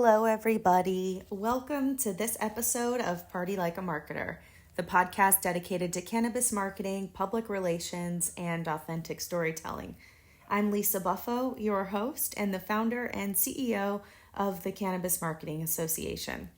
Hello, everybody. Welcome to this episode of Party Like a Marketer, the podcast dedicated to cannabis marketing, public relations, and authentic storytelling. I'm Lisa Buffo, your host and the founder and CEO of the Cannabis Marketing Association.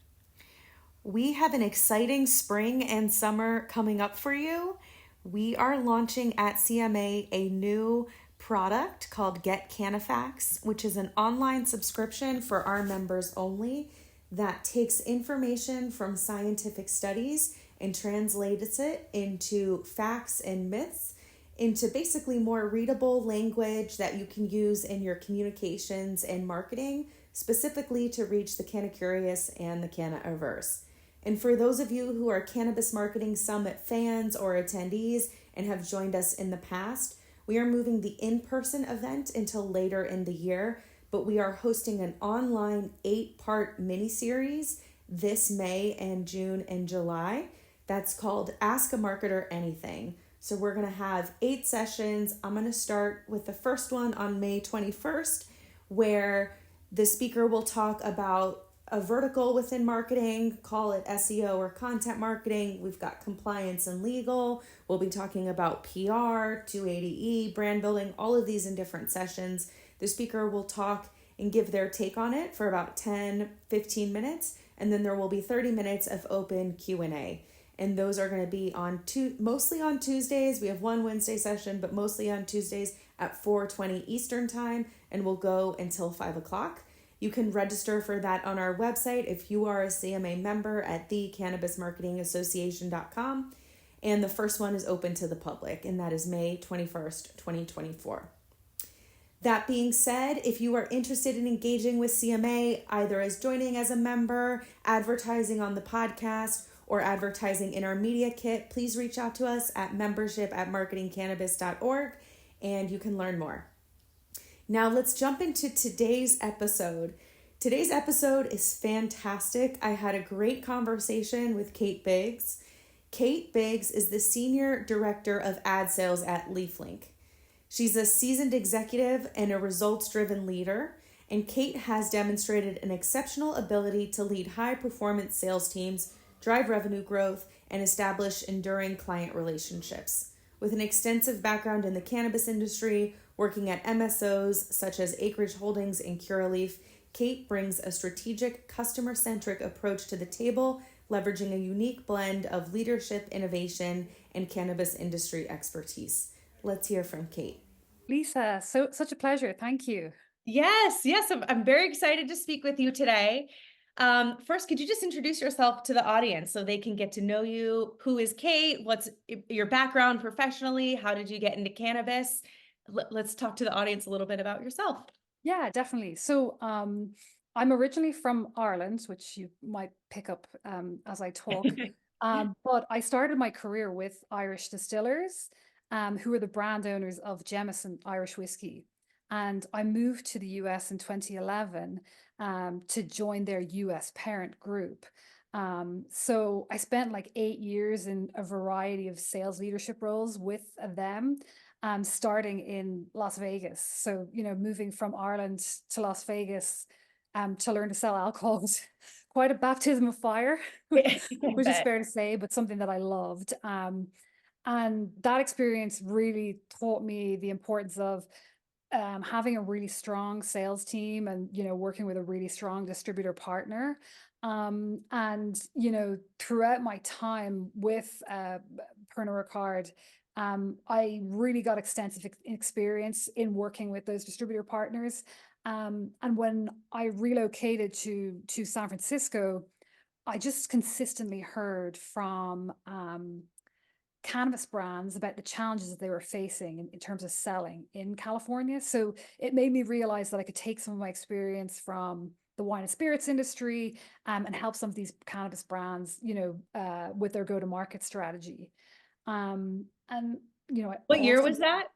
We have an exciting spring and summer coming up for you. We are launching at CMA a new product called Get Cannafax, which is an online subscription for our members only that takes information from scientific studies and translates it into facts and myths into basically more readable language that you can use in your communications and marketing, specifically to reach the canna curious and the canna averse. And for those of you who are Cannabis Marketing Summit fans or attendees and have joined us in the past, we are moving the in-person event until later in the year, but we are hosting an online 8-part mini-series this May and June and July. That's called Ask a Marketer Anything. So we're going to have 8 sessions. I'm going to start with the first one on May 21st, where the speaker will talk about a vertical within marketing, call it SEO or content marketing. We've got compliance and legal. We'll be talking about PR, 280E, brand building, all of these in different sessions. The speaker will talk and give their take on it for about 10-15 minutes, and then there will be 30 minutes of open Q&A. And those are going to be mostly on Tuesdays. We have one Wednesday session, but mostly on Tuesdays at 4:20 Eastern time, and we'll go until 5 o'clock. You can register for that on our website if you are a CMA member at thecannabismarketingassociation.com. And the first one is open to the public, and that is May 21st, 2024. That being said, if you are interested in engaging with CMA, either as joining as a member, advertising on the podcast, or advertising in our media kit, please reach out to us at membership@marketingcannabis.org, and you can learn more. Now let's jump into today's episode. Today's episode is fantastic. I had a great conversation with Kate Biggs. Kate Biggs is the Senior Director of Ad Sales at LeafLink. She's a seasoned executive and a results-driven leader, and Kate has demonstrated an exceptional ability to lead high-performance sales teams, drive revenue growth, and establish enduring client relationships. With an extensive background in the cannabis industry, working at MSOs such as Acreage Holdings and Curaleaf, Kate brings a strategic, customer-centric approach to the table, leveraging a unique blend of leadership, innovation, and cannabis industry expertise. Let's hear from Kate. Lisa, such a pleasure. Thank you. Yes, I'm very excited to speak with you today. First, could you just introduce yourself to the audience so they can get to know you? Who is Kate? What's your background professionally? How did you get into cannabis? Let's talk to the audience a little bit about yourself. Yeah, definitely. So I'm originally from Ireland, which you might pick up as I talk. But I started my career with Irish distillers, who are the brand owners of Jameson Irish whiskey. And I moved to the US in 2011 to join their US parent group. So I spent like 8 years in a variety of sales leadership roles with them, starting in Las Vegas. So, moving from Ireland to Las Vegas to learn to sell alcohol was quite a baptism of fire, which is fair to say, but something that I loved. And that experience really taught me the importance of having a really strong sales team and, working with a really strong distributor partner. And, throughout my time with Pernod Ricard, I really got extensive experience in working with those distributor partners. And when I relocated to San Francisco, I just consistently heard from cannabis brands about the challenges that they were facing in terms of selling in California. So it made me realize that I could take some of my experience from the wine and spirits industry and help some of these cannabis brands, with their go-to-market strategy. What year was that?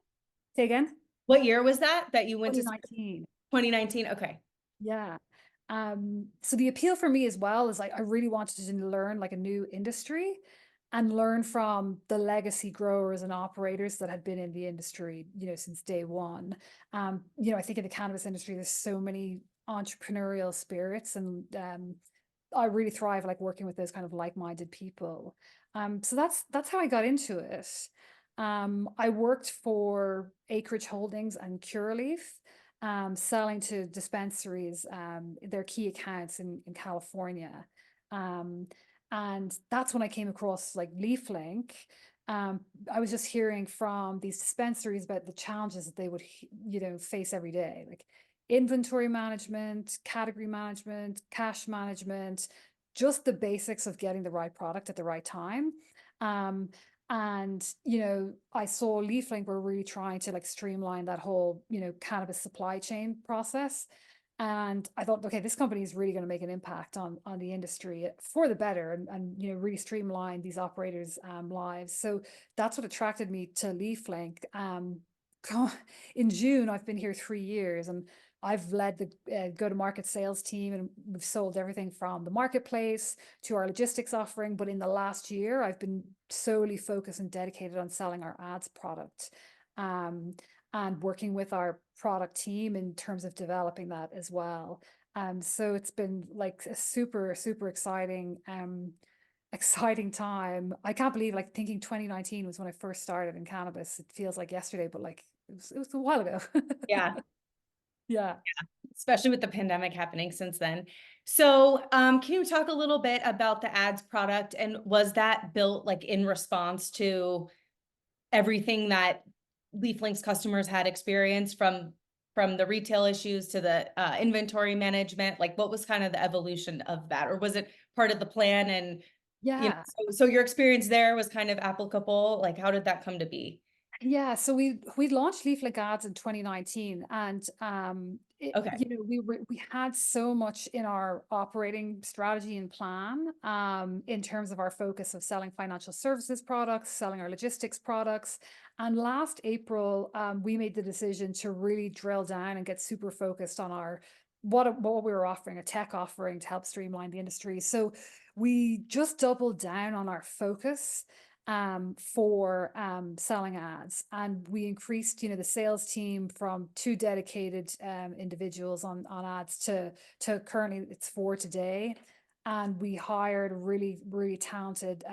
Say again? What year was that you went 2019. to? 2019. Okay. Yeah. So the appeal for me as well is I really wanted to learn like a new industry and learn from the legacy growers and operators that had been in the industry, since day one. I think in the cannabis industry, there's so many entrepreneurial spirits, and I really thrive like working with those kind of like-minded people. So that's how I got into it. I worked for Acreage Holdings and Curaleaf, selling to dispensaries, their key accounts in California. Um, and that's when I came across like LeafLink. I was just hearing from these dispensaries about the challenges that they would, face every day, like inventory management, category management, cash management, just the basics of getting the right product at the right time. Um, and I saw LeafLink were really trying to like streamline that whole cannabis supply chain process. And I thought, okay, this company is really going to make an impact on the industry for the better, and really streamline these operators' lives. So that's what attracted me to LeafLink. In June, I've been here 3 years, and I've led the go-to-market sales team, and we've sold everything from the marketplace to our logistics offering. But in the last year, I've been solely focused and dedicated on selling our ads product. Um, and working with our product team in terms of developing that as well. So it's been like a super, super exciting time. I can't believe, like, thinking 2019 was when I first started in cannabis. It feels like yesterday, but like it was a while ago. Yeah, Yeah. especially with the pandemic happening since then. So, can you talk a little bit about the ads product, and was that built like in response to everything that LeafLink's customers had experienced, from the retail issues to the inventory management? Like, what was kind of the evolution of that, or was it part of the plan? And Yeah. so your experience there was kind of applicable. Like, how did that come to be? Yeah, so we launched LeafLink Ads in 2019, and Okay. we had so much in our operating strategy and plan, in terms of our focus of selling financial services products, selling our logistics products. And last April, we made the decision to really drill down and get super focused on our what we were offering, a tech offering to help streamline the industry. So we just doubled down on our focus for selling ads, and we increased the sales team from two dedicated individuals on ads to currently it's four today. And we hired a really, really talented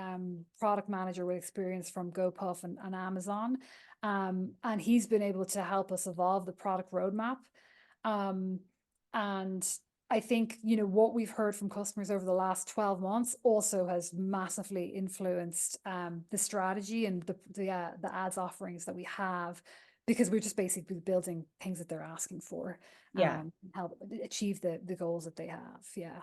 product manager with experience from GoPuff and Amazon, and he's been able to help us evolve the product roadmap. um, and I think, what we've heard from customers over the last 12 months also has massively influenced the strategy and the ads offerings that we have, because we're just basically building things that they're asking for, Yeah. help achieve the goals that they have. Yeah.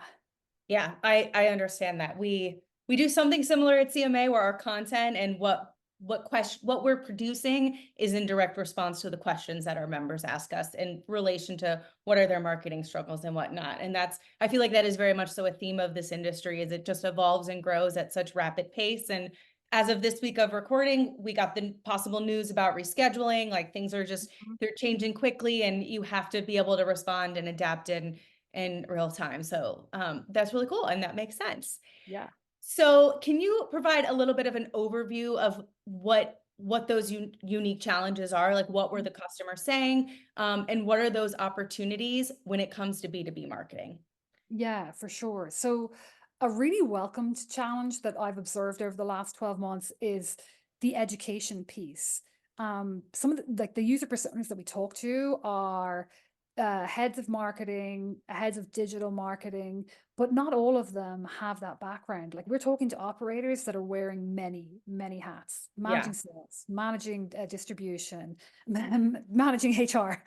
Yeah, I understand that. We do something similar at CMA, where our content and what we're producing is in direct response to the questions that our members ask us in relation to what are their marketing struggles and whatnot. And I feel like that is very much so a theme of this industry, is it just evolves and grows at such rapid pace. And as of this week of recording, we got the possible news about rescheduling. Like, things are just, Mhm. they're changing quickly, and you have to be able to respond and adapt in real time. So that's really cool, and that makes sense. Yeah. So can you provide a little bit of an overview of what those unique challenges are? Like, what were the customers saying, and what are those opportunities when it comes to B2B marketing? Yeah, for sure. So, a really welcomed challenge that I've observed over the last 12 months is the education piece. Some of the user personas that we talk to are heads of marketing, heads of digital marketing, but not all of them have that background. Like, we're talking to operators that are wearing many, many hats, Yeah, managing sales, managing distribution, managing HR.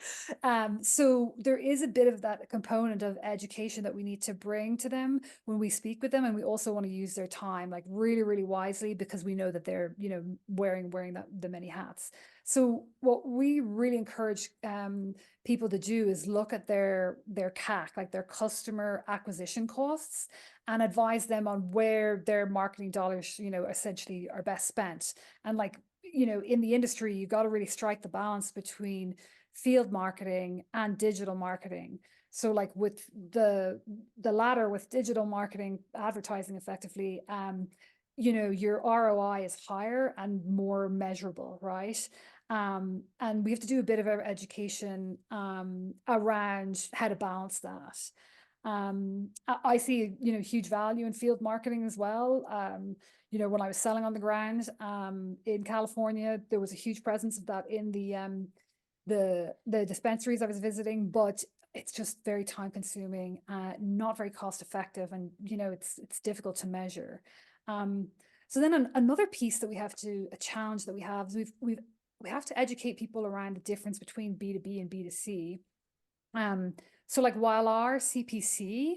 So there is a bit of that component of education that we need to bring to them when we speak with them, and we also want to use their time like really, really wisely, because we know that they're wearing the many hats. So what we really encourage people to do is look at their CAC, like their customer acquisition costs, and advise them on where their marketing dollars essentially are best spent. And like in the industry, you got to really strike the balance between field marketing and digital marketing. So like with the latter, with digital marketing advertising effectively, your ROI is higher and more measurable, right? And we have to do a bit of education around how to balance that. I see, huge value in field marketing as well. When I was selling on the ground in California, there was a huge presence of that in the dispensaries I was visiting, but it's just very time consuming, not very cost effective, and it's difficult to measure. Um, so then another piece that a challenge that we have is we have to educate people around the difference between B2B and B2C. So like while our CPC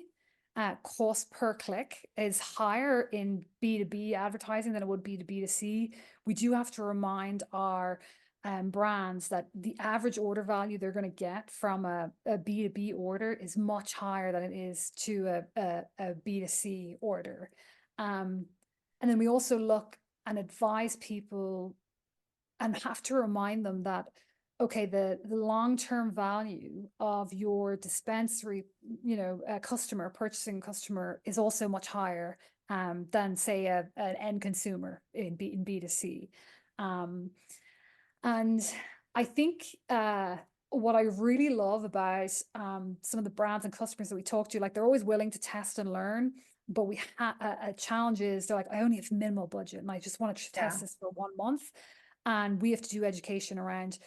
cost per click is higher in B2B advertising than it would be to B2C, we do have to remind our brands that the average order value they're going to get from a B2B order is much higher than it is to a B2C order. And then we also look and advise people and have to remind them that, okay, the long-term value of your dispensary, purchasing customer is also much higher than say an end consumer in B2C. And I think what I really love about some of the brands and customers that we talk to, like they're always willing to test and learn, but we have a challenge is they're like, I only have minimal budget and I just want to Yeah. test this for 1 month. And we have to do education around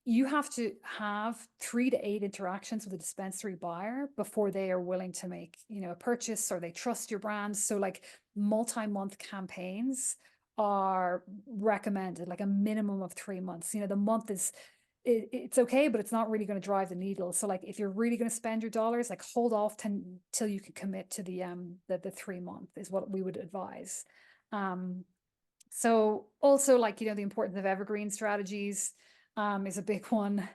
you have to have 3 to 8 interactions with a dispensary buyer before they are willing to make a purchase or they trust your brand. So like multi-month campaigns are recommended, like a minimum of 3 months. The month is it's okay, but it's not really going to drive the needle. So like if you're really going to spend your dollars, like hold off till you can commit to the 3 month is what we would advise. So also like the importance of evergreen strategies is a big one.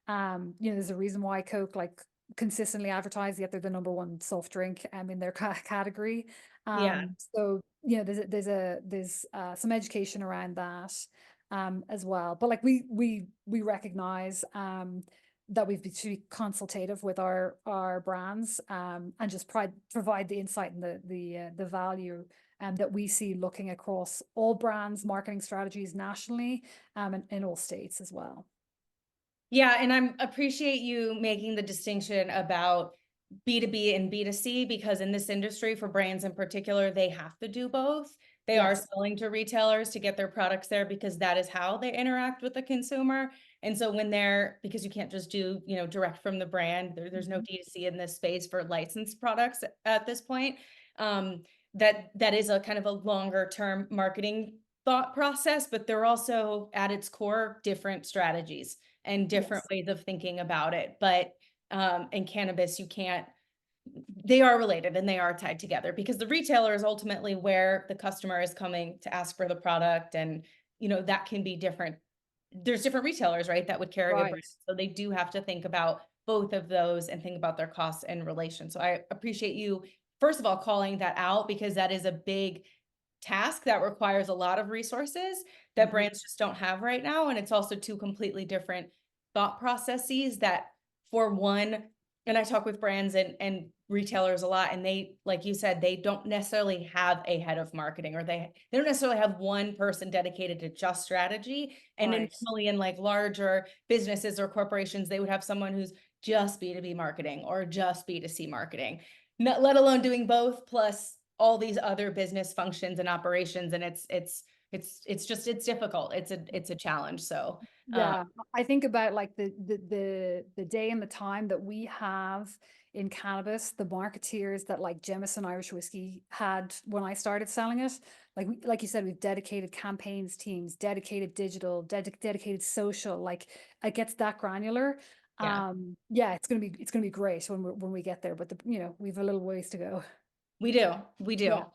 There's a reason why Coke like consistently advertise, yet they're the number one soft drink in their category. Yeah. So there's some education around that as well. But like we recognize that we've been to be consultative with our brands and just provide the insight and the value that we see looking across all brands, marketing strategies nationally, and in all states as well. Yeah, and I appreciate you making the distinction about B2B and B2C because in this industry, for brands in particular, they have to do both. They are Yes. selling to retailers to get their products there because that is how they interact with the consumer. And so because you can't just do, direct from the brand, there's no Mhm. D2C in this space for licensed products at this point. That is a kind of a longer term marketing thought process, but they're also at its core different strategies and different Yes. ways of thinking about it. But in cannabis, they are related and they are tied together because the retailer is ultimately where the customer is coming to ask for the product. And, that can be different. There's different retailers, right, that would carry a brand. Right. So they do have to think about both of those and think about their costs and relation. So I appreciate you, first of all, calling that out because that is a big task that requires a lot of resources that Mhm. brands just don't have right now. And it's also two completely different thought processes that for one, and I talk with brands and retailers a lot, and they, like you said, they don't necessarily have a head of marketing or they don't necessarily have one person dedicated to just strategy. And then Right. normally in like larger businesses or corporations, they would have someone who's just B2B marketing or just B2C marketing, not let alone doing both plus all these other business functions and operations. And it's difficult. It's a challenge. So Yeah, I think about like the day and the time that we have in cannabis, the marketeers that like Jameson Irish whiskey had when I started selling it. Like you said, we've dedicated campaigns teams, dedicated digital, dedicated social. Like it gets that granular. yeah, Yeah, it's gonna be great when we get there. But we have a little ways to go. we do. Yeah,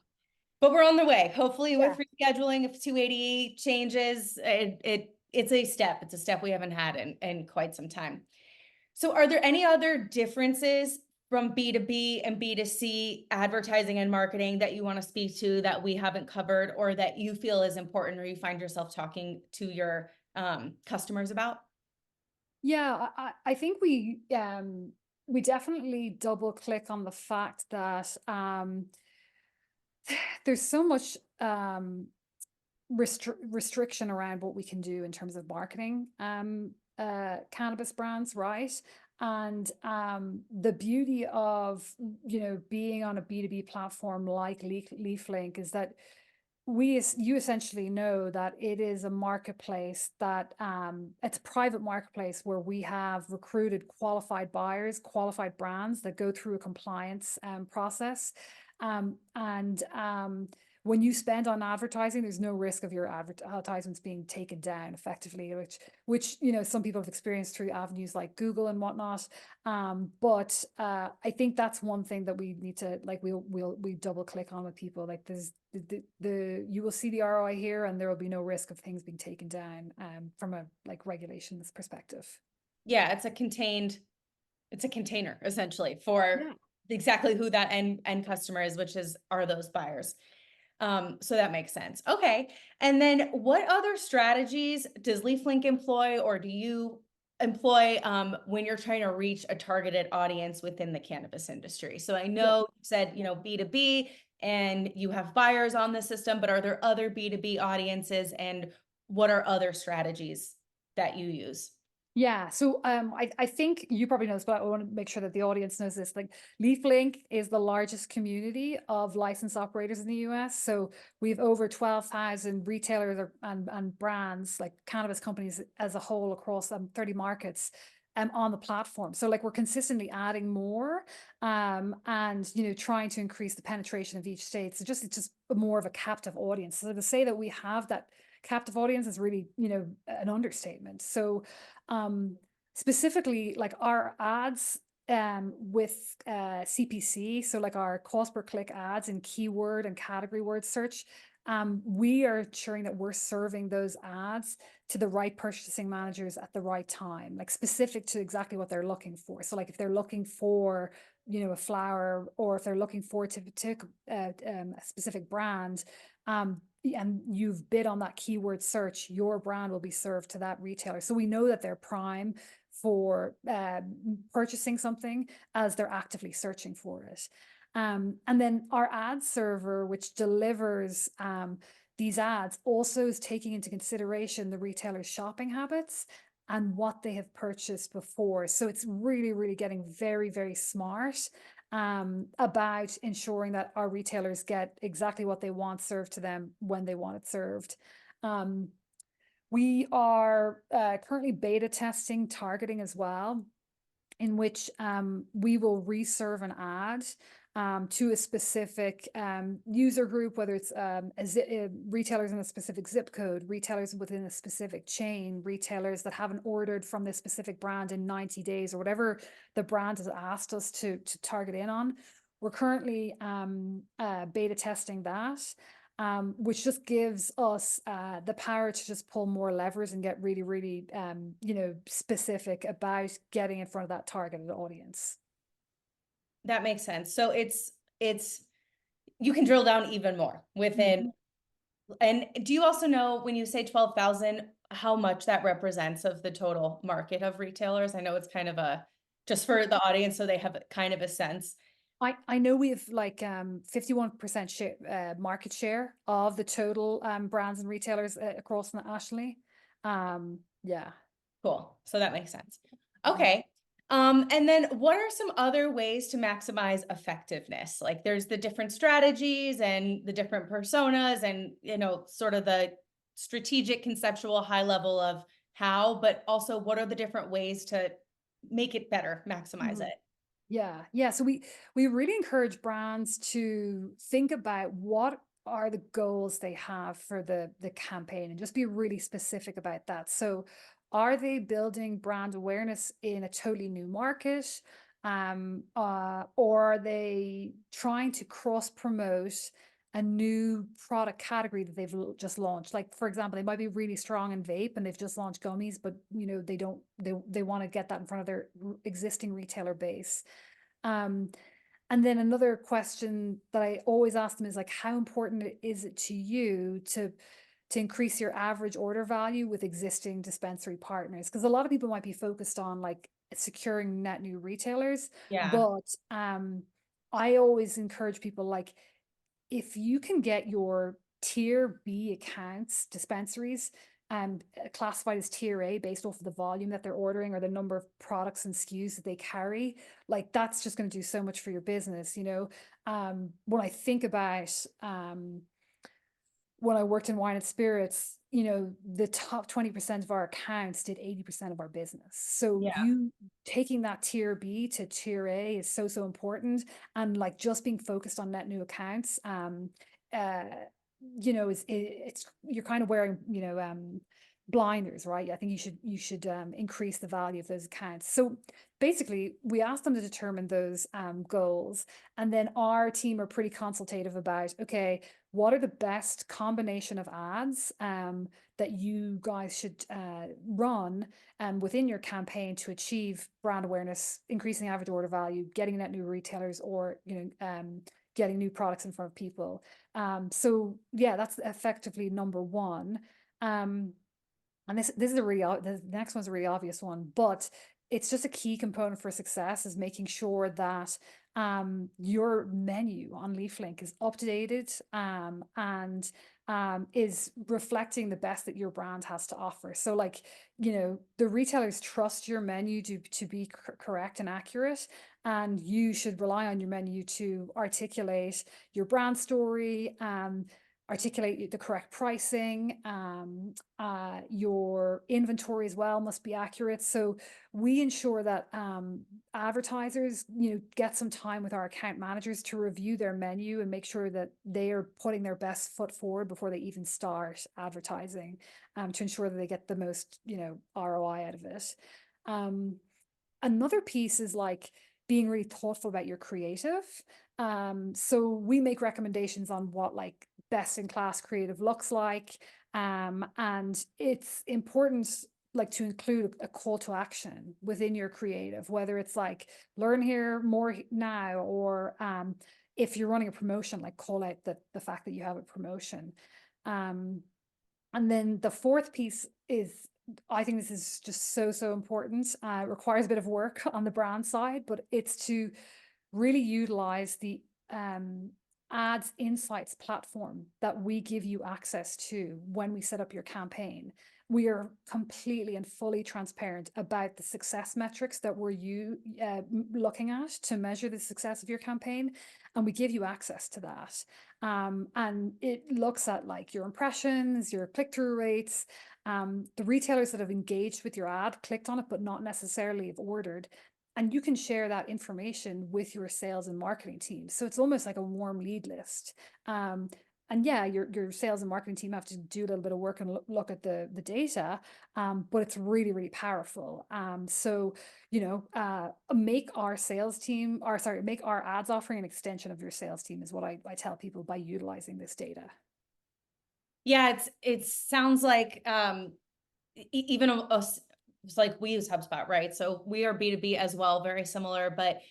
But we're on the way. Hopefully yeah. with rescheduling, if 280 changes, it's a step. It's a step we haven't had in quite some time. So are there any other differences from B2B and B2C advertising and marketing that you want to speak to that we haven't covered or that you feel is important or you find yourself talking to your customers about? Yeah, I think we definitely double click on the fact that there's so much restriction around what we can do in terms of marketing cannabis brands, right? And the beauty of, being on a B2B platform like LeafLink is that you essentially know that it is a marketplace that it's a private marketplace where we have recruited qualified buyers, qualified brands that go through a compliance process. And when you spend on advertising, there's no risk of your advertisements being taken down effectively, which some people have experienced through avenues like Google and whatnot. But I think that's one thing that we need to, like, we double click on with people. Like, there's you will see the ROI here, and there will be no risk of things being taken down from a like regulations perspective. Yeah, it's a container essentially for Yeah. exactly who that end customer is, which are those buyers. So that makes sense. Okay. And then what other strategies does LeafLink employ, or do you employ when you're trying to reach a targeted audience within the cannabis industry? So I know you said, B2B and you have buyers on the system, but are there other B2B audiences, and what are other strategies that you use? Yeah, so I think you probably know this, but I want to make sure that the audience knows this. Like, LeafLink is the largest community of licensed operators in the US. So we have over 12,000 retailers and brands, like cannabis companies as a whole, across 30 markets on the platform. So like, we're consistently adding more and trying to increase the penetration of each state. So it's just more of a captive audience. So to say that we have that captive audience is really, an understatement. So specifically, like, our ads with CPC, so like our cost per click ads and keyword and category word search, we are ensuring that we're serving those ads to the right purchasing managers at the right time, like specific to exactly what they're looking for. So like, if they're looking for, a flower, or if they're looking for a specific brand, and you've bid on that keyword search, your brand will be served to that retailer. So we know that they're prime for purchasing something as they're actively searching for it. And then our ad server, which delivers these ads, also is taking into consideration the retailer's shopping habits and what they have purchased before. So it's really, really getting very, very smart about ensuring that our retailers get exactly what they want served to them when they want it served. We are currently beta testing targeting as well, in which we will reserve an ad to a specific user group, whether it's retailers in a specific zip code, retailers within a specific chain, retailers that haven't ordered from this specific brand in 90 days, or whatever the brand has asked us to target in on. We're currently beta testing that. Which just gives us the power to just pull more levers and get really, really, specific about getting in front of that targeted audience. That makes sense. So it's you can drill down even more within. And do you also know, when you say 12,000, how much that represents of the total market of retailers? I know it's kind of just for the audience, so they have kind of a sense. I know we have like 51% market share of the total brands and retailers across nationally. Yeah. Cool. So that makes sense. Okay. And then what are some other ways to maximize effectiveness? Like, there's the different strategies and the different personas, and, sort of the strategic, conceptual, high level of how, but also what are the different ways to make it better, maximize it? Yeah. So we really encourage brands to think about what are the goals they have for the campaign, and just be really specific about that. So are they building brand awareness in a totally new market? Or are they trying to cross promote a new product category that they've just launched? Like, for example, they might be really strong in vape and they've just launched gummies, but they want to get that in front of their existing retailer base. And then another question that I always ask them is like, how important is it to you to increase your average order value with existing dispensary partners? Because a lot of people might be focused on like securing net new retailers, Yeah. but I always encourage people, like, if you can get your tier B accounts, dispensaries, classified as tier A based off of the volume that they're ordering or the number of products and SKUs that they carry. Like that's just going to do so much for your business, you know. When I think about when I worked in wine and spirits, you know, the top 20% of our accounts did 80% of our business. So Yeah. you taking that tier B to tier A is so, so important. And like just being focused on net new accounts, uh, you know, it's you're kind of wearing, you know, blinders, right? I think you should increase the value of those accounts. So basically, we asked them to determine those goals, and then our team are pretty consultative about, okay, what are the best combination of ads that you guys should run within your campaign to achieve brand awareness, increasing average order value, getting net new retailers, or getting new products in front of people. So yeah, that's effectively number one. And this is a really the next one's a really obvious one, but it's just a key component for success is making sure that your menu on LeafLink is updated and is reflecting the best that your brand has to offer. So like, you know, the retailers trust your menu to be correct and accurate, and you should rely on your menu to articulate your brand story, articulate the correct pricing. Your inventory as well must be accurate. So we ensure that advertisers, you know, get some time with our account managers to review their menu and make sure that they are putting their best foot forward before they even start advertising, to ensure that they get the most, you know, ROI out of it. Another piece is like being really thoughtful about your creative. So we make recommendations on what like best in class creative looks like. And it's important like to include a call to action within your creative, whether it's like learn here more now, or if you're running a promotion, like call out the fact that you have a promotion. And then the fourth piece is, I think this is just so, so important. It requires a bit of work on the brand side, but it's to really utilize the ads insights platform that we give you access to when we set up your campaign. We are completely and fully transparent about the success metrics that we're looking at to measure the success of your campaign, and we give you access to that. And it looks at like your impressions, your click-through rates, the retailers that have engaged with your ad, clicked on it, but not necessarily have ordered. And you can share that information with your sales and marketing team. So it's almost like a warm lead list. And yeah, your sales and marketing team have to do a little bit of work and look at the data, but it's really, really powerful. So, you know, make our sales team, or sorry, make our ads offering an extension of your sales team is what I tell people by utilizing this data. Yeah, it sounds like even us, it's like we use HubSpot, right? So we are B2B as well, very similar, but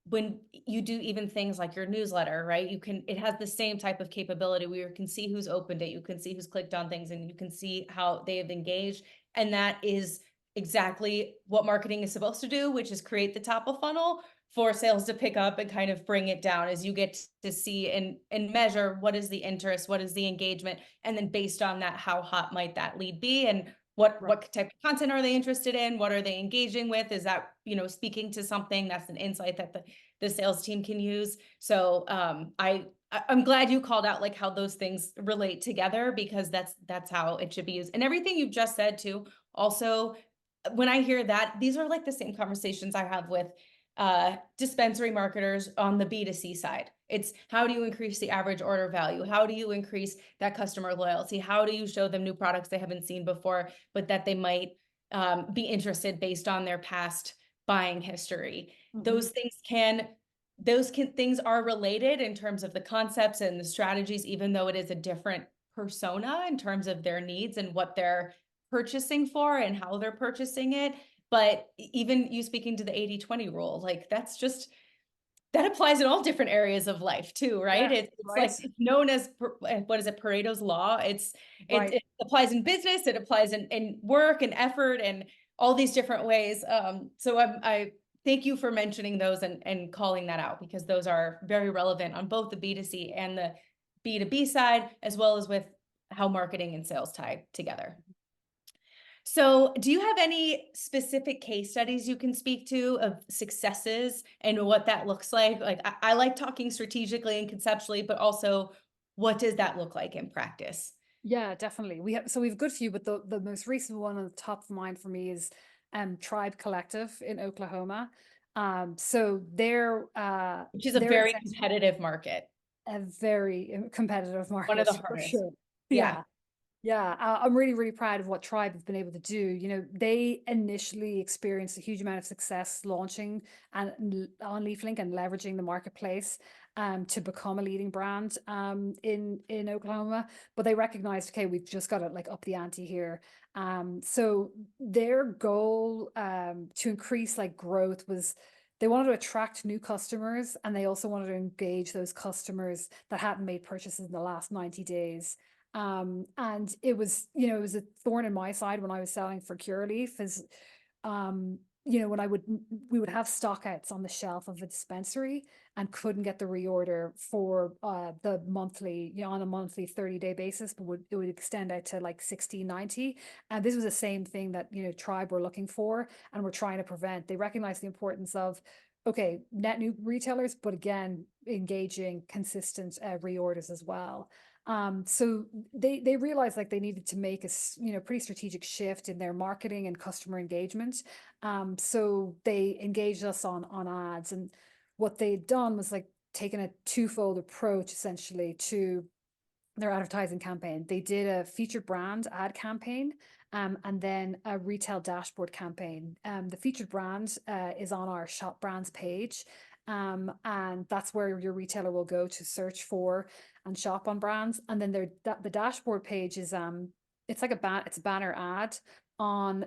when you do even things like your newsletter, right? It has the same type of capability where you can see who's opened it, you can see who's clicked on things, and you can see how they have engaged. And that is exactly what marketing is supposed to do, which is create the top of funnel for sales to pick up and kind of bring it down as you get to see and measure what is the interest, what is the engagement, and then based on that, how hot might that lead be, and what type of content are they interested in? What are they engaging with? Is that, you know, speaking to something? That's an insight that the sales team can use. So I'm glad you called out like how those things relate together, because that's how it should be used. And everything you've just said too, also, when I hear that, these are like the same conversations I have with dispensary marketers on the B2C side. It's how do you increase the average order value? How do you increase that customer loyalty? How do you show them new products they haven't seen before, but that they might be interested based on their past buying history? Mm-hmm. Things are related in terms of the concepts and the strategies, even though it is a different persona in terms of their needs and what they're purchasing for and how they're purchasing it. But even you speaking to the 80-20 rule, like that applies in all different areas of life too, right? Yeah, It's right. like it's known as what is it, Pareto's law? Right. It applies in business, it applies in work and effort and all these different ways. So I thank you for mentioning those and calling that out, because those are very relevant on both the B2C and the B2B side, as well as with how marketing and sales tie together. So do you have any specific case studies you can speak to of successes and what that looks like? Like I like talking strategically and conceptually, but also what does that look like in practice? Yeah, definitely. We have a good few, but the most recent one on the top of mind for me is Tribe Collective in Oklahoma. So Which is a they're very essentially competitive market, a very competitive one of market the for hardest. sure. Yeah. Yeah. Yeah, I'm really, really proud of what Tribe have been able to do. You know, they initially experienced a huge amount of success launching on LeafLink and leveraging the marketplace to become a leading brand in Oklahoma. But they recognized, okay, we've just got to like up the ante here. So their goal to increase like growth was they wanted to attract new customers, and they also wanted to engage those customers that hadn't made purchases in the last 90 days. And it was, you know, it was a thorn in my side when I was selling for Curaleaf is, you know, we would have stockouts on the shelf of a dispensary and couldn't get the reorder for the monthly, you know, on a monthly 30-day basis, but it would extend out to like 60, 90. And this was the same thing that, you know, Tribe were looking for and were trying to prevent. They recognized the importance of, okay, net new retailers, but again, engaging consistent reorders as well. So they realized like they needed to make you know, pretty strategic shift in their marketing and customer engagement. So they engaged us on ads, and what they'd done was like taken a twofold approach essentially to their advertising campaign. They did a featured brand ad campaign, and then a retail dashboard campaign. The featured brand is on our shop brands page. And that's where your retailer will go to search for and shop on brands. And then the dashboard page is it's like it's a banner ad on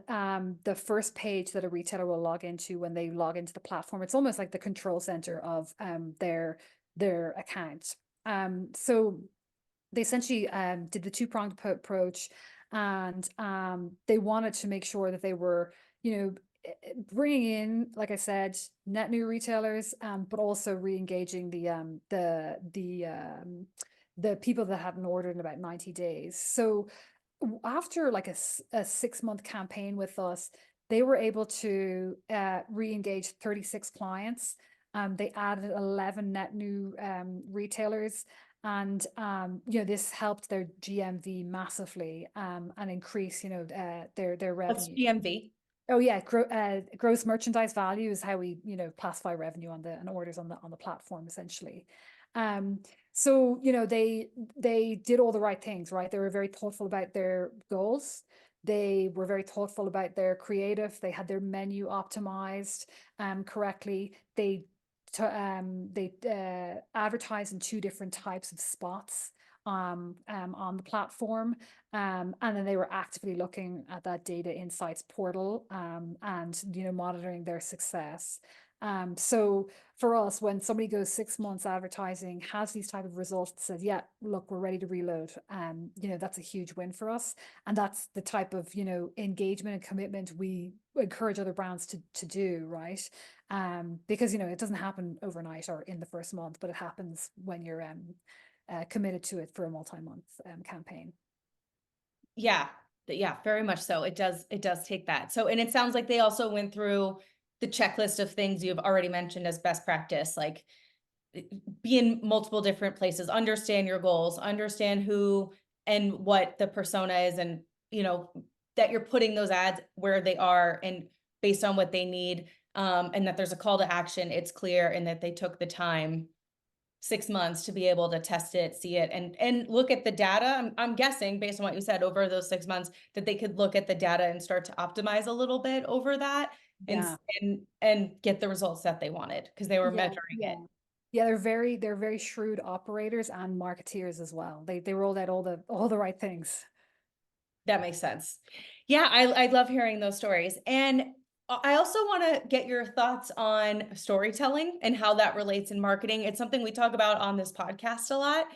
the first page that a retailer will log into when they log into the platform. It's almost like the control center of their account. So they essentially did the two-pronged approach, and they wanted to make sure that they were, you know, bringing in, like I said, net new retailers, but also re-engaging the people that hadn't ordered in about 90 days. So after like a 6-month campaign with us, they were able to re-engage 36 clients. They added 11 net new retailers, and you know, this helped their GMV massively, and increase, you know, their What's revenue. GMV? Oh yeah, gross merchandise value is how we, you know, classify revenue on the and orders on the platform essentially. Um, so you know, they did all the right things, right? They were very thoughtful about their goals. They were very thoughtful about their creative. They had their menu optimized correctly. They advertise in 2 different types of spots on the platform. And then they were actively looking at that data insights portal, and, you know, monitoring their success. So for us, when somebody goes 6 months advertising, has these type of results, says, yeah, look, we're ready to reload. You know, that's a huge win for us. And that's the type of, you know, engagement and commitment we encourage other brands to do, right? Because, you know, it doesn't happen overnight or in the first month, but it happens when you're committed to it for a multi-month campaign. Yeah, yeah, very much so. It does take that. So, and it sounds like they also went through the checklist of things you've already mentioned as best practice, like be in multiple different places, understand your goals, understand who and what the persona is, and you know, that you're putting those ads where they are and based on what they need, and that there's a call to action, it's clear, and that they took the time 6 months to be able to test it, see it, and look at the data. I'm guessing based on what you said over those 6 months that they could look at the data and start to optimize a little bit over that, and Yeah. and get the results that they wanted because they were Yeah, measuring it. yeah. Yeah, they're very shrewd operators and marketeers as well. They rolled out all the right things. That makes sense. Yeah, I love hearing those stories. And I also want to get your thoughts on storytelling and how that relates in marketing. It's something we talk about on this podcast a lot,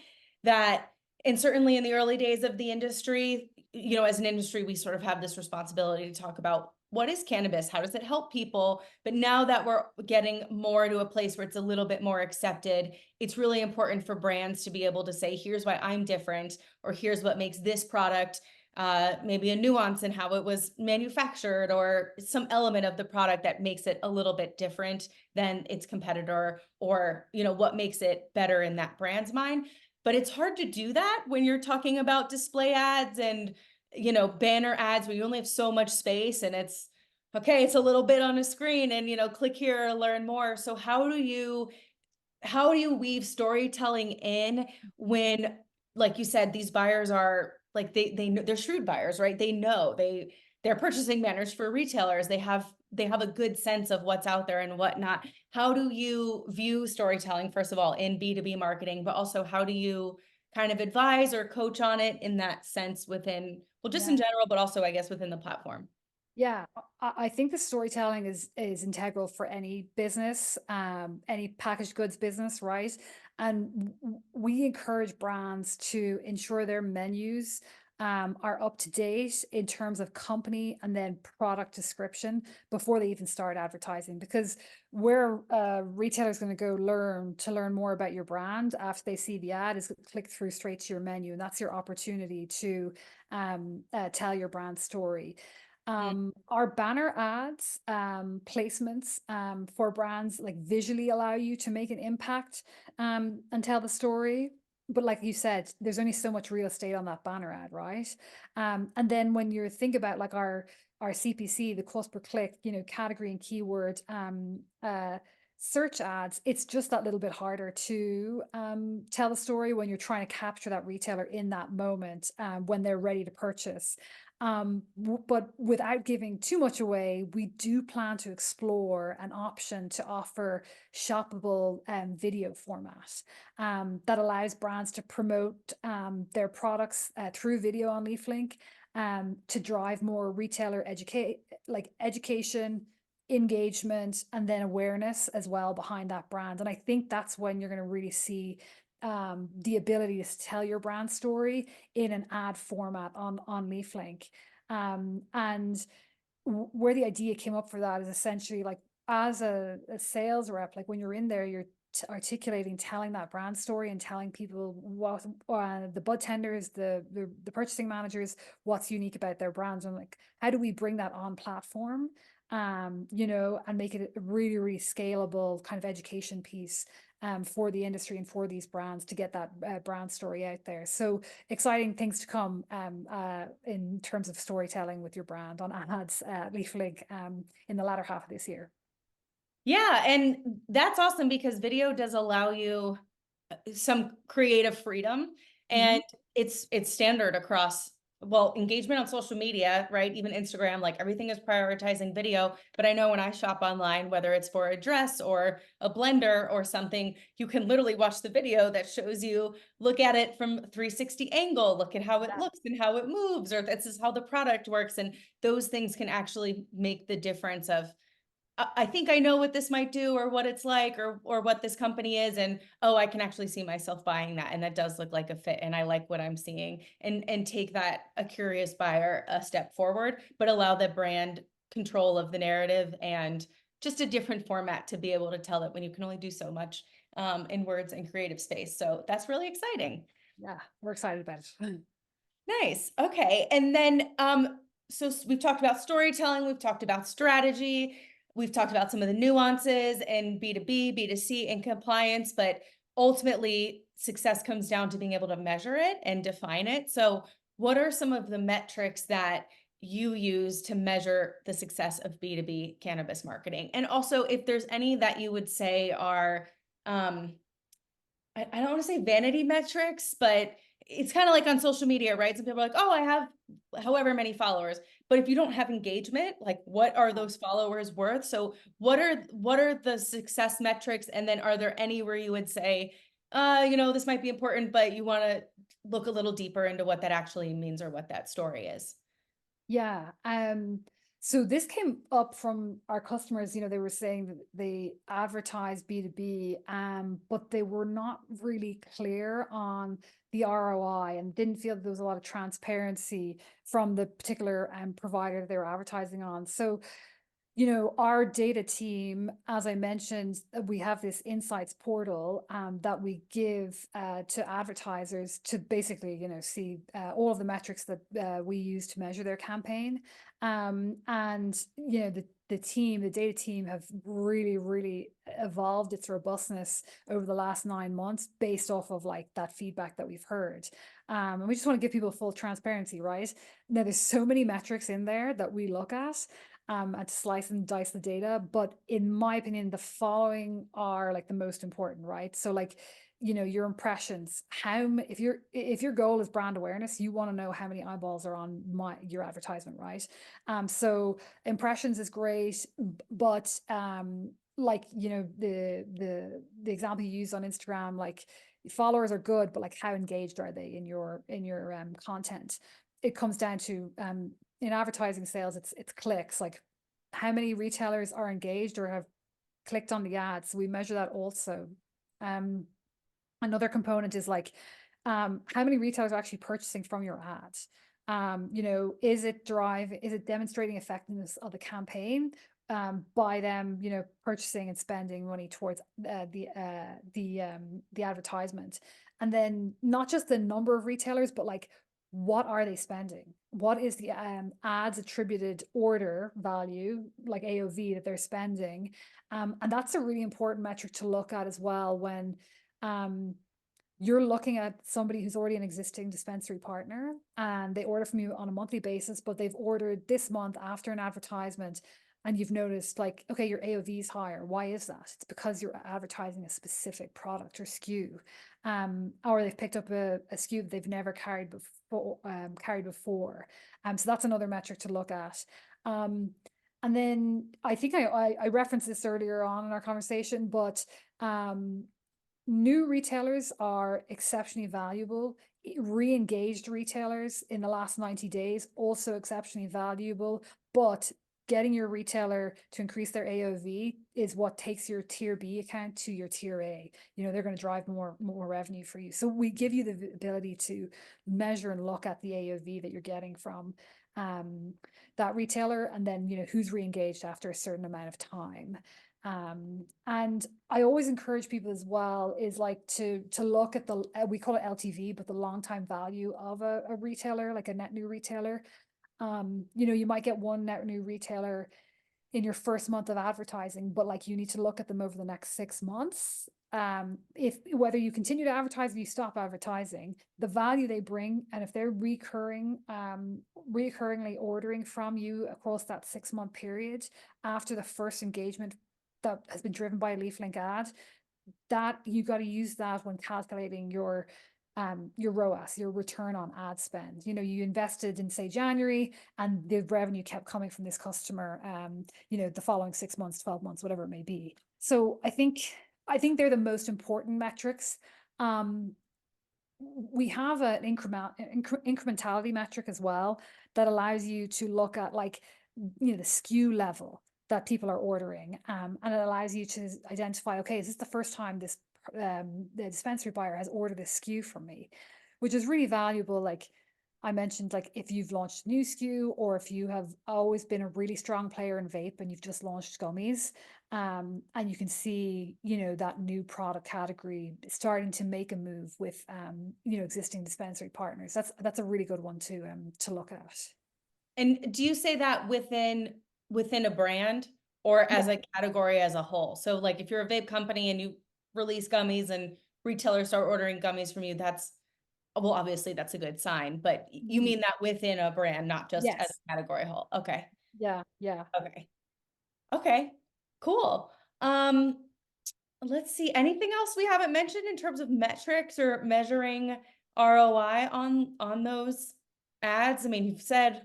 that, and certainly in the early days of the industry, you know, as an industry, we sort of have this responsibility to talk about what is cannabis? How does it help people? But now that we're getting more to a place where it's a little bit more accepted, it's really important for brands to be able to say, here's why I'm different, or here's what makes this product maybe a nuance in how it was manufactured, or some element of the product that makes it a little bit different than its competitor, or what makes it better in that brand's mind. But it's hard to do that when you're talking about display ads and banner ads, where you only have so much space, and it's okay, it's a little bit on a screen, and click here to learn more. So how do you weave storytelling in when, like you said, these buyers are like, they're shrewd buyers, right? They know they're purchasing manners for retailers. They have a good sense of what's out there and whatnot. How do you view storytelling, first of all, in B2B marketing, but also how do you kind of advise or coach on it in that sense within, well, just in Yeah. general, but also I guess within the platform? Yeah, I think the storytelling is integral for any business, any packaged goods business, right? And we encourage brands to ensure their menus are up to date in terms of company and then product description before they even start advertising. Because where a retailer is going to go learn more about your brand after they see the ad is click through straight to your menu, and that's your opportunity to tell your brand story. Mm. Our banner ads, placements for brands like visually allow you to make an impact and tell the story. But like you said, there's only so much real estate on that banner ad, right? And then when you think about like our CPC, the cost per click, category and keyword search ads, it's just that little bit harder to tell the story when you're trying to capture that retailer in that moment when they're ready to purchase. But without giving too much away, we do plan to explore an option to offer shoppable video format that allows brands to promote their products through video on LeafLink to drive more retailer education, engagement, and then awareness as well behind that brand. And I think that's when you're going to really see the ability to tell your brand story in an ad format on LeafLink. And where the idea came up for that is essentially like as a sales rep, like when you're in there, you're articulating, telling that brand story and telling people what the bud tenders, the purchasing managers, what's unique about their brands, and like how do we bring that on platform, and make it a really, really scalable kind of education piece for the industry and for these brands to get that brand story out there. So exciting things to come in terms of storytelling with your brand on ads, LeafLink, in the latter half of this year. Yeah, and that's awesome because video does allow you some creative freedom, and it's standard across, well, engagement on social media, right? Even Instagram, like everything is prioritizing video. But I know when I shop online, whether it's for a dress or a blender or something, you can literally watch the video that shows you, look at it from 360 angle, look at how it looks and how it moves, or this is how the product works. And those things can actually make the difference of, I think I know what this might do, or what it's like, or what this company is, and oh, I can actually see myself buying that, and that does look like a fit, and I like what I'm seeing, and take that, a curious buyer, a step forward, but allow the brand control of the narrative and just a different format to be able to tell it when you can only do so much in words and creative space. So that's really exciting. Yeah, we're excited about it. Nice. Okay. And then, so we've talked about storytelling, we've talked about strategy, we've talked about some of the nuances in B2B, B2C, and compliance, but ultimately success comes down to being able to measure it and define it. So what are some of the metrics that you use to measure the success of B2B cannabis marketing? And also if there's any that you would say are, I don't want to say vanity metrics, but it's kind of like on social media, right? Some people are like, oh, I have however many followers. But if you don't have engagement, like what are those followers worth? So what are the success metrics? And then are there any where you would say, this might be important, but you want to look a little deeper into what that actually means or what that story is? Yeah. So this came up from our customers, they were saying that they advertise B2B, but they were not really clear on the ROI and didn't feel that there was a lot of transparency from the particular provider they were advertising on. So our data team, as I mentioned, we have this insights portal that we give to advertisers to basically, see all of the metrics that we use to measure their campaign. And, the data team have really, really evolved its robustness over the last 9 months based off of like that feedback that we've heard. And we just want to give people full transparency, right? Now, there's so many metrics in there that we look at and to slice and dice the data. But in my opinion, the following are like the most important, right? So like, your impressions, if your goal is brand awareness, you want to know how many eyeballs are on your advertisement, right? So impressions is great, but like, the example you use on Instagram, like followers are good, but like how engaged are they in your content? It comes down to in advertising sales, it's clicks, like how many retailers are engaged or have clicked on the ads. So we measure that also. Another component is like how many retailers are actually purchasing from your ads. Is it demonstrating effectiveness of the campaign by them, purchasing and spending money towards the advertisement, and then not just the number of retailers, but like what are they spending? What is the ads attributed order value, like AOV, that they're spending? And that's a really important metric to look at as well when you're looking at somebody who's already an existing dispensary partner and they order from you on a monthly basis, but they've ordered this month after an advertisement, and you've noticed like, okay, your AOV is higher. Why is that? It's because you're advertising a specific product or SKU, or they've picked up a SKU that they've never carried before. So that's another metric to look at. And then I think I referenced this earlier on in our conversation, but new retailers are exceptionally valuable. Re-engaged retailers in the last 90 days, also exceptionally valuable. But getting your retailer to increase their AOV is what takes your tier B account to your tier A. They're going to drive more revenue for you. So we give you the ability to measure and look at the AOV that you're getting from that retailer, and then who's re-engaged after a certain amount of time. And I always encourage people as well is like to look at the we call it LTV, but the long time value of a retailer, like a net new retailer. You might get one net new retailer in your first month of advertising, but like you need to look at them over the next 6 months. If whether you continue to advertise or you stop advertising, the value they bring, and if they're reoccurringly ordering from you across that 6-month period after the first engagement that has been driven by a LeafLink ad, that you got to use that when calculating your ROAS, your return on ad spend. You invested in, say, January, and the revenue kept coming from this customer, the following 6 months, 12 months, whatever it may be. So I think they're the most important metrics. We have an incrementality metric as well that allows you to look at like, the SKU level that people are ordering. And it allows you to identify, okay, is this the first time the dispensary buyer has ordered a SKU from me, which is really valuable. Like I mentioned, like if you've launched a new SKU, or if you have always been a really strong player in vape and you've just launched gummies, and you can see, that new product category starting to make a move with, existing dispensary partners. That's a really good one to look at. And do you say that within a brand or as Yeah. a category as a whole? So like if you're a vape company and you release gummies and retailers start ordering gummies from you, well, obviously that's a good sign, but you mean that within a brand, not just as Yes. a category whole. Okay. Yeah. Okay. Okay. Cool. Let's see. Anything else we haven't mentioned in terms of metrics or measuring ROI on those ads? I mean, you've said,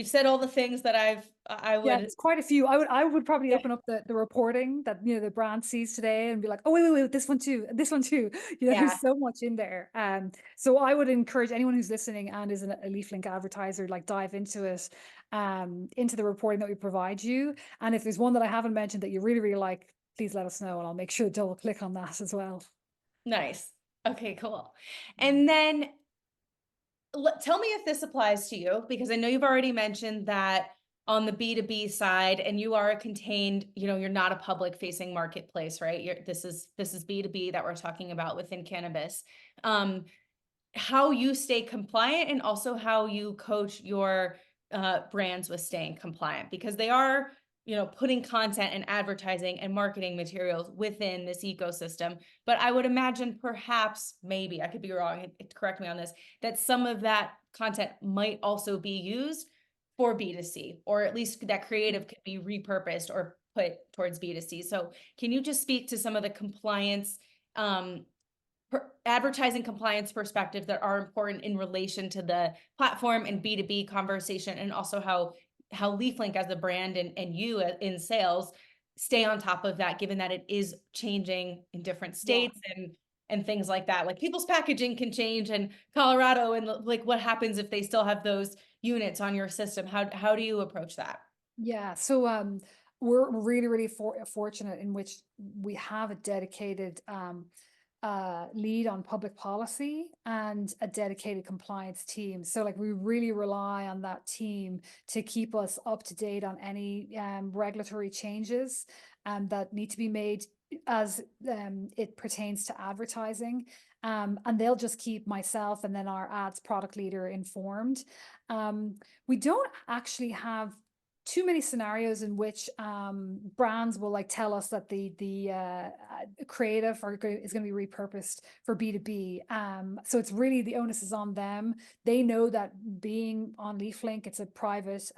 you've said all the things that I Yeah, would, there's quite a few. I would probably yeah, open up the reporting that, the brand sees today and be like, oh, wait, this one too, and this one too. yeah, There's so much in there. So I would encourage anyone who's listening and is a LeafLink advertiser, like dive into it, into the reporting that we provide you. And if there's one that I haven't mentioned that you really, really like, please let us know and I'll make sure to double click on that as well. nice. Okay, cool. And then tell me if this applies to you, because I know you've already mentioned that on the B2B side, and you are a contained, you're not a public facing marketplace, right? This is B2B that we're talking about within cannabis. How you stay compliant and also how you coach your brands with staying compliant, because they are, putting content and advertising and marketing materials within this ecosystem. But I would imagine, perhaps, maybe I could be wrong, correct me on this, that some of that content might also be used for B2C, or at least that creative could be repurposed or put towards B2C. So can you just speak to some of the compliance, advertising compliance perspectives that are important in relation to the platform and B2B conversation, and also how LeafLink as a brand and you in sales stay on top of that, given that it is changing in different Yeah. states and things like that. Like people's packaging can change in Colorado, and like what happens if they still have those units on your system? How do you approach that? Yeah, so we're really, really fortunate in which we have a dedicated lead on public policy and a dedicated compliance team. So like we really rely on that team to keep us up to date on any regulatory changes that need to be made as it pertains to advertising. And they'll just keep myself and then our ads product leader informed. We don't actually have too many scenarios in which brands will like tell us that the creative is going to be repurposed for B2B. So it's really, the onus is on them. They know that being on LeafLink, it's a private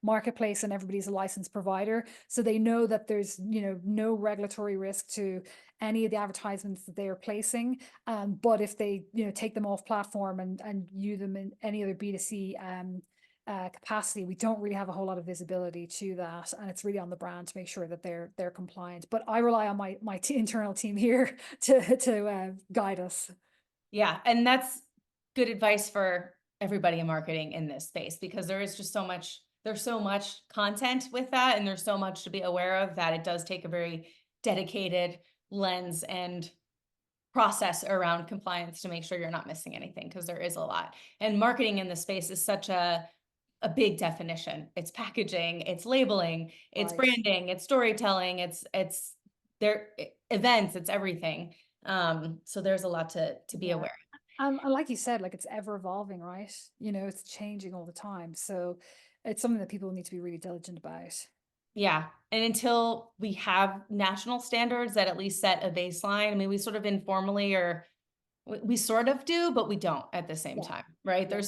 marketplace and everybody's a licensed provider. So they know that there's no regulatory risk to any of the advertisements that they are placing. But if they take them off platform and use them in any other B2C capacity, we don't really have a whole lot of visibility to that, and it's really on the brand to make sure that they're compliant. But I rely on my internal team here to guide us. Yeah, and that's good advice for everybody in marketing in this space, because there's so much content with that, and there's so much to be aware of, that it does take a very dedicated lens and process around compliance to make sure you're not missing anything, because there is a lot. And marketing in this space is such a big definition. It's packaging, it's labeling, it's Right. branding, it's storytelling, it's their events, it's everything. So there's a lot to be Yeah. aware. And like you said, like it's ever evolving, right? It's changing all the time. So it's something that people need to be really diligent about. Yeah. And until we have national standards that at least set a baseline, I mean, we sort of informally, or we sort of do, but we don't at the same Yeah. time, right? Yeah.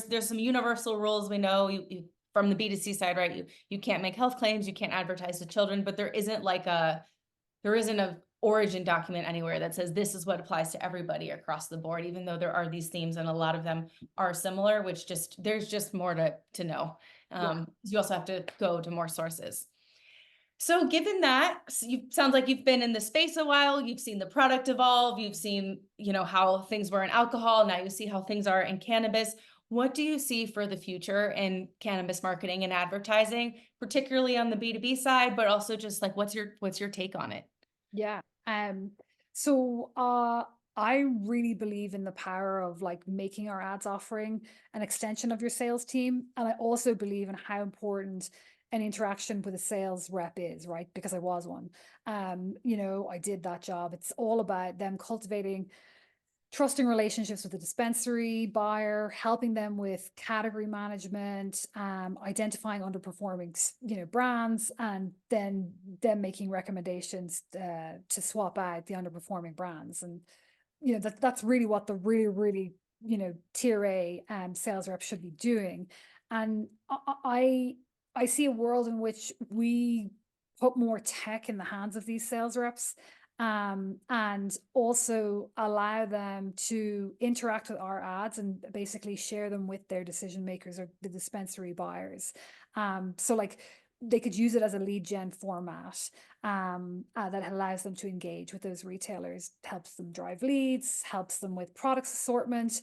There's some universal rules. We know you from the B2C side, right? You can't make health claims, you can't advertise to children, but there isn't a origin document anywhere that says this is what applies to everybody across the board, even though there are these themes and a lot of them are similar, which there's just more to know. Yeah. You also have to go to more sources. So given that, sounds like you've been in the space a while, you've seen the product evolve, you've seen, how things were in alcohol, now you see how things are in cannabis. What do you see for the future in cannabis marketing and advertising, particularly on the B2B side, but also just like what's your take on it? Yeah. So I really believe in the power of like making our ads offering an extension of your sales team. And I also believe in how important an interaction with a sales rep is, right? Because I was one. I did that job. It's all about them cultivating trusting relationships with the dispensary buyer, helping them with category management, identifying underperforming, brands, and then them making recommendations to swap out the underperforming brands. And that's really what the really, really tier A sales rep should be doing. And I see a world in which we put more tech in the hands of these sales reps and also allow them to interact with our ads and basically share them with their decision makers or the dispensary buyers. So like they could use it as a lead gen format that allows them to engage with those retailers, helps them drive leads, helps them with product assortment.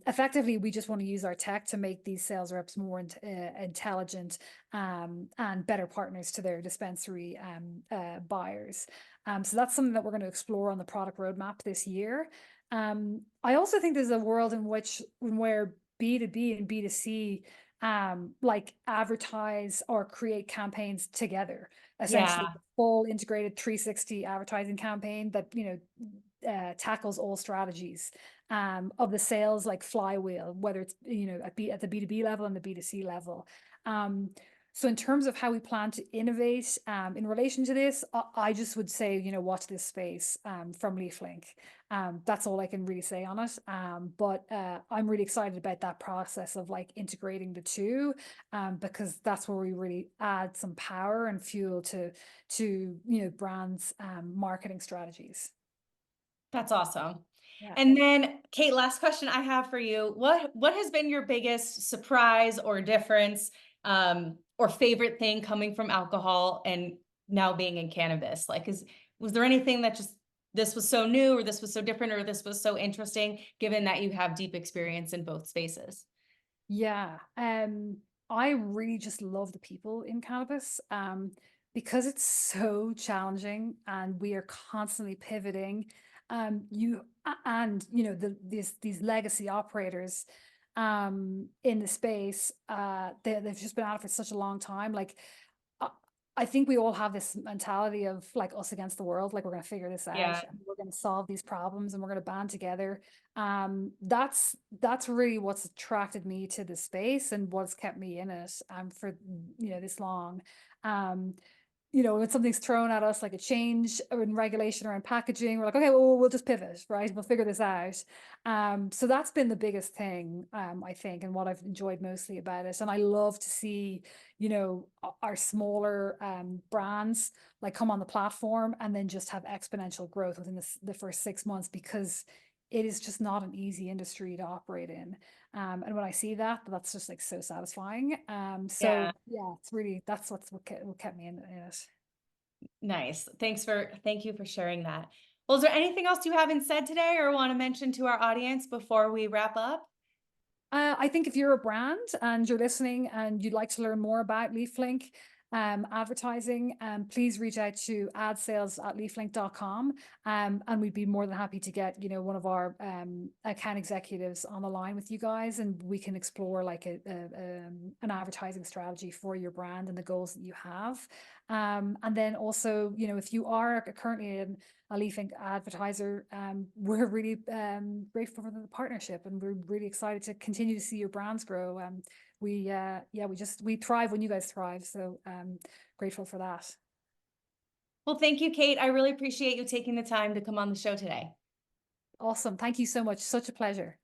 Effectively, we just want to use our tech to make these sales reps more intelligent and better partners to their dispensary buyers. So that's something that we're going to explore on the product roadmap this year. I also think there's a world in which where B2B and B2C like advertise or create campaigns together, essentially Yeah. the full integrated 360 advertising campaign that tackles all strategies of the sales like flywheel, whether it's at the B2B level and the B2C level. So in terms of how we plan to innovate in relation to this, I just would say, watch this space from LeafLink. That's all I can really say on it. But I'm really excited about that process of like integrating the two, because that's where we really add some power and fuel to brands' marketing strategies. That's awesome. Yeah. And then Kate, last question I have for you. What has been your biggest surprise or difference, or favorite thing coming from alcohol and now being in cannabis? Like, was there anything that just this was so new or this was so different or this was so interesting, given that you have deep experience in both spaces? Yeah. I really just love the people in cannabis, because it's so challenging and we are constantly pivoting. These legacy operators in the space, they've just been at it for such a long time. Like I I think we all have this mentality of like us against the world, like we're going to figure this out Yeah. and we're going to solve these problems and we're going to band together. That's really what's attracted me to the space and what's kept me in it for this long. Um, when something's thrown at us, like a change in regulation around packaging, we're like, okay, well, we'll just pivot, right? We'll figure this out. So that's been the biggest thing, I think, and what I've enjoyed mostly about it. And I love to see, our smaller brands like come on the platform and then just have exponential growth within the first 6 months, because it is just not an easy industry to operate in. And when I see that, that's just like so satisfying. Yeah. So yeah, it's really, that's what kept me in it. Nice. Thank you for sharing that. Well, is there anything else you haven't said today or want to mention to our audience before we wrap up? I think if you're a brand and you're listening and you'd like to learn more about LeafLink advertising, please reach out to adsales@leaflink.com, and we'd be more than happy to get one of our account executives on the line with you guys, and we can explore like an advertising strategy for your brand and the goals that you have. And then also, if you are currently a LeafLink advertiser, we're really grateful for the partnership, and we're really excited to continue to see your brands grow. We thrive when you guys thrive, so grateful for that. Well, thank you, Kate. I really appreciate you taking the time to come on the show today. Awesome. Thank you so much. Such a pleasure.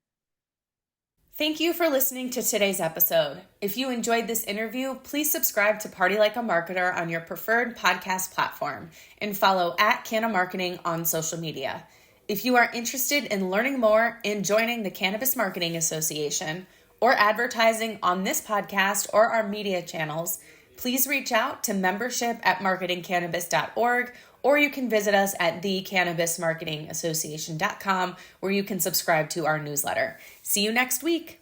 Thank you for listening to today's episode. If you enjoyed this interview, please subscribe to Party Like a Marketer on your preferred podcast platform and follow @CannaMarketing on social media. If you are interested in learning more and joining the Cannabis Marketing Association or advertising on this podcast or our media channels, please reach out to membership@marketingcannabis.org, or you can visit us at thecannabismarketingassociation.com, where you can subscribe to our newsletter. See you next week.